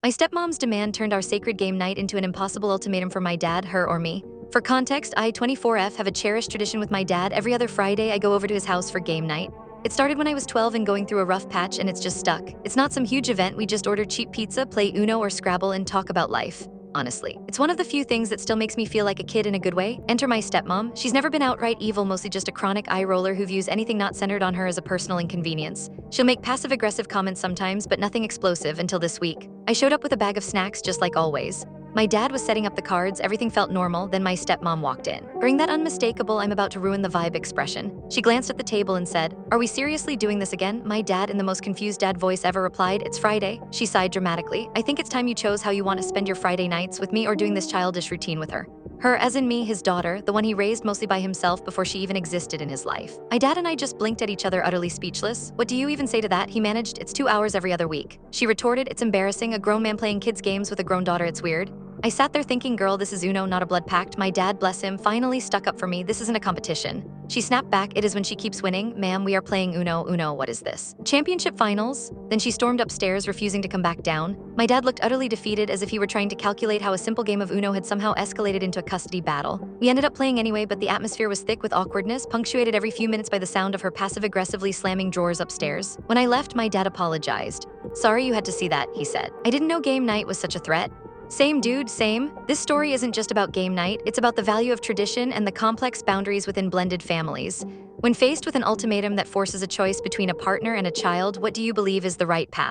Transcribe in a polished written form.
My stepmom's demand turned our sacred game night into an impossible ultimatum for my dad, her, or me. For context, I, 24F, have a cherished tradition with my dad. Every other Friday, I go over to his house for game night. It started when I was 12 and going through a rough patch, and it's just stuck. It's not some huge event, we just order cheap pizza, play Uno or Scrabble, and talk about life. Honestly, it's one of the few things that still makes me feel like a kid in a good way. Enter my stepmom. She's never been outright evil, mostly just a chronic eye roller who views anything not centered on her as a personal inconvenience. She'll make passive-aggressive comments sometimes, but nothing explosive until this week. I showed up with a bag of snacks just like always. My dad was setting up the cards, everything felt normal, then my stepmom walked in. Bring that unmistakable "I'm about to ruin the vibe" expression. She glanced at the table and said, "Are we seriously doing this again?" My dad, in the most confused dad voice ever, replied, "It's Friday." She sighed dramatically. "I think it's time you chose how you want to spend your Friday nights, with me or doing this childish routine with her." Her, as in me, his daughter, the one he raised mostly by himself before she even existed in his life. My dad and I just blinked at each other, utterly speechless. "What do you even say to that?" He managed. "It's 2 hours every other week." She retorted, "It's embarrassing. A grown man playing kids' games with a grown daughter, it's weird." I sat there thinking, girl, this is Uno, not a blood pact. My dad, bless him, finally stuck up for me. "This isn't a competition." She snapped back, "It is when she keeps winning. Ma'am, we are playing Uno. Uno, what is this? Championship finals?" Then she stormed upstairs, refusing to come back down. My dad looked utterly defeated, as if he were trying to calculate how a simple game of Uno had somehow escalated into a custody battle. We ended up playing anyway, but the atmosphere was thick with awkwardness, punctuated every few minutes by the sound of her passive-aggressively slamming drawers upstairs. When I left, my dad apologized. "Sorry you had to see that," he said. "I didn't know game night was such a threat." Same, dude, same. This story isn't just about game night, it's about the value of tradition and the complex boundaries within blended families. When faced with an ultimatum that forces a choice between a partner and a child, what do you believe is the right path?